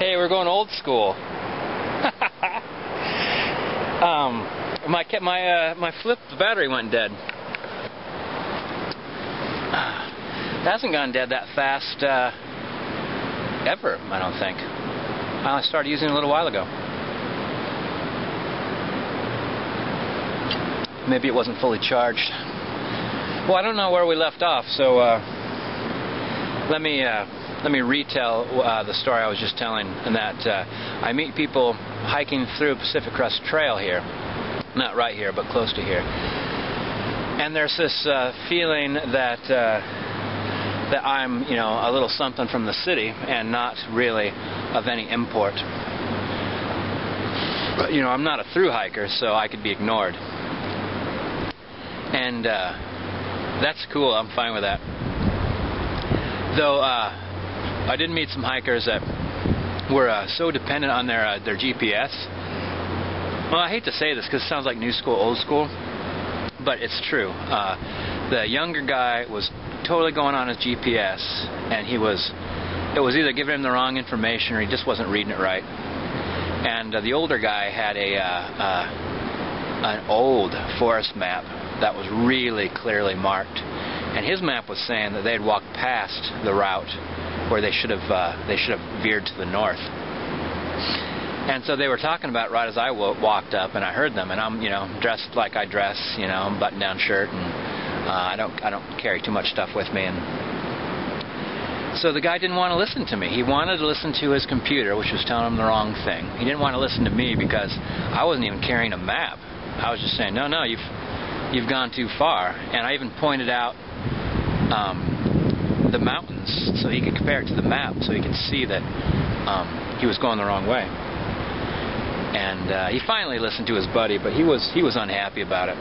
Hey, we're going old school. My flip, the battery went dead. It hasn't gone dead that fast ever, I don't think. I only started using it a little while ago. Maybe it wasn't fully charged. Well, I don't know where we left off, so let me retell the story I was just telling, and that I meet people hiking through Pacific Crest Trail here. Not right here, but close to here. And there's this feeling that that I'm, you know, a little something from the city and not really of any import. But, you know, I'm not a thru hiker, so I could be ignored. And that's cool. I'm fine with that. Though I did meet some hikers that were so dependent on their GPS. Well, I hate to say this because it sounds like new school, old school, but it's true. The younger guy was totally going on his GPS, and it was either giving him the wrong information or he just wasn't reading it right. And the older guy had an old forest map that was really clearly marked, and his map was saying that they had walked past the route where they should have veered to the north. And so they were talking about it right as I walked up, and I heard them. And I'm, you know, dressed like I dress, you know, button-down shirt, and I don't carry too much stuff with me. And so the guy didn't want to listen to me. He wanted to listen to his computer, which was telling him the wrong thing. He didn't want to listen to me because I wasn't even carrying a map. I was just saying, no, you've gone too far. And I even pointed out the mountains so he could compare it to the map, so he could see that he was going the wrong way. And he finally listened to his buddy, but he was unhappy about it.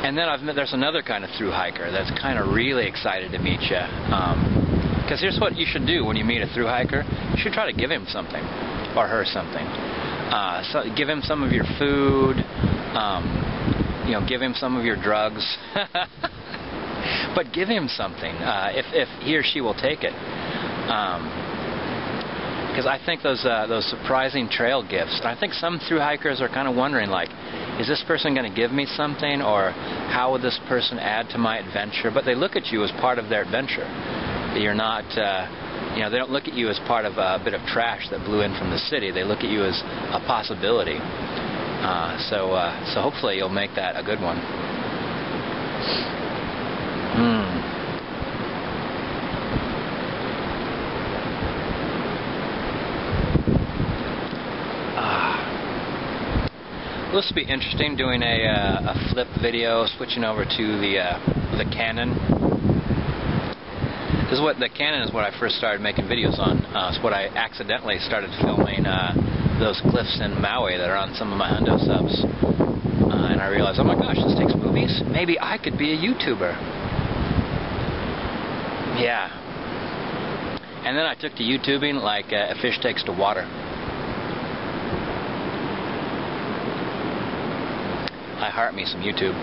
And then there's another kind of thru hiker that's kind of really excited to meet you. Because here's what you should do when you meet a thru hiker. You should try to give him something, or her something. So give him some of your food. You know, give him some of your drugs. But give him something if he or she will take it. Because I think those surprising trail gifts, and I think some thru hikers are kind of wondering, like, is this person going to give me something, or how would this person add to my adventure? But they look at you as part of their adventure. You're not, you know, they don't look at you as part of a bit of trash that blew in from the city. They look at you as a possibility. So hopefully you'll make that a good one. This will be interesting, doing a flip video, switching over to the Canon. The Canon is what I first started making videos on. It's what I accidentally started filming those cliffs in Maui that are on some of my hundo subs. And I realized, oh my gosh, this takes movies? Maybe I could be a YouTuber. Yeah. And then I took to YouTubing like a fish takes to water. I heart me some YouTube.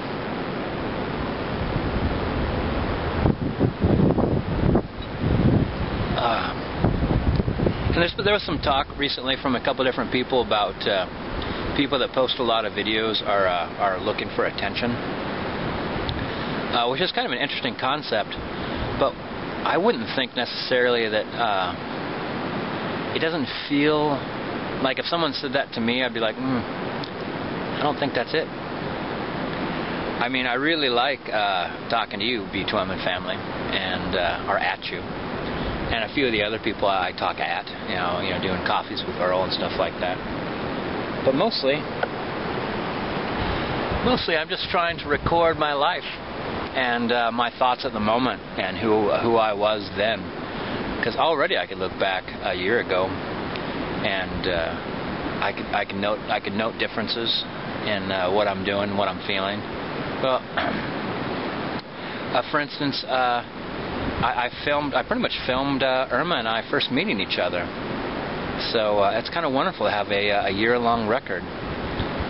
And there was some talk recently from a couple of different people about people that post a lot of videos are looking for attention, which is kind of an interesting concept. But I wouldn't think necessarily that it doesn't feel like, if someone said that to me, I'd be like, I don't think that's it. I mean, I really like talking to you, B2M and family, and or at you, and a few of the other people I talk at, you know, doing coffees with Earl and stuff like that. But mostly I'm just trying to record my life and my thoughts at the moment and who I was then. Because already I could look back a year ago, and I can note differences in what I'm doing, what I'm feeling. Well, for instance, I pretty much filmed Irma and I first meeting each other. So it's kind of wonderful to have a year-long record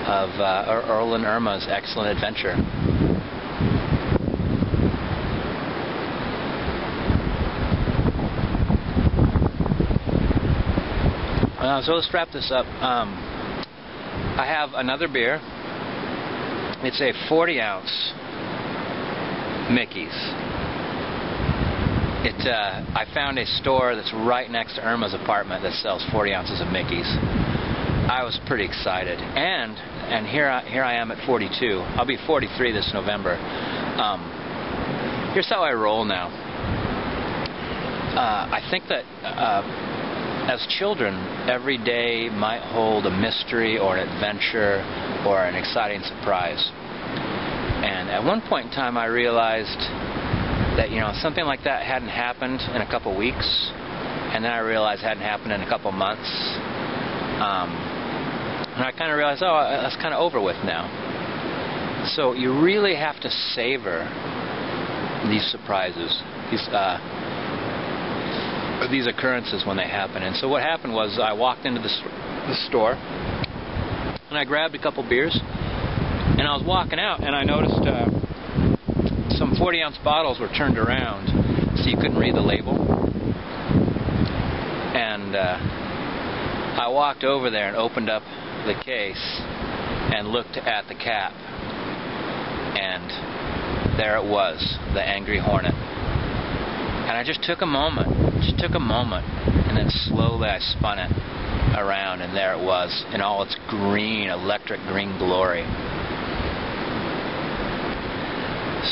of Earl and Irma's excellent adventure. So let's wrap this up. I have another beer. It's a 40-ounce Mickey's. I found a store that's right next to Irma's apartment that sells 40 ounces of Mickey's. I was pretty excited, and here I am at 42. I'll be 43 this November. Here's how I roll now. I think that as children, every day might hold a mystery or an adventure or an exciting surprise. And at one point in time, I realized that, something like that hadn't happened in a couple weeks, and then I realized it hadn't happened in a couple months. And I kind of realized, that's kind of over with now. So you really have to savor these surprises, these occurrences when they happen. And so what happened was I walked into the store, and I grabbed a couple beers, and I was walking out, and I noticed some 40-ounce bottles were turned around so you couldn't read the label. And I walked over there and opened up the case and looked at the cap, and there it was, the Angry Hornet. And I just took a moment, and then slowly I spun it around, and there it was in all its green, electric green glory.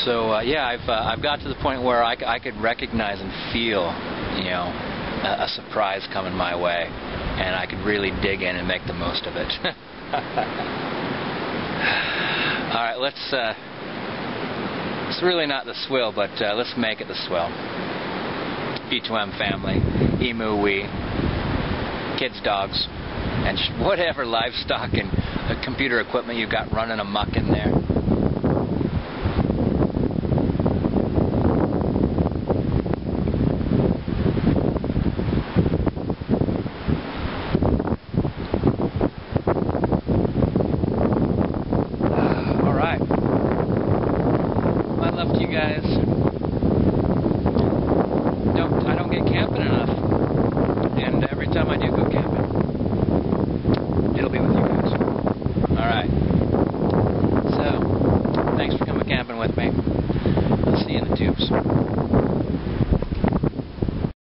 So yeah, I've got to the point where I could recognize and feel, a surprise coming my way, and I could really dig in and make the most of it. All right, it's really not the swill, but let's make it the swill. B2M family, emu, wee, kids, dogs, and just whatever livestock and computer equipment you've got running amok in there. You guys, I don't get camping enough, and every time I do go camping,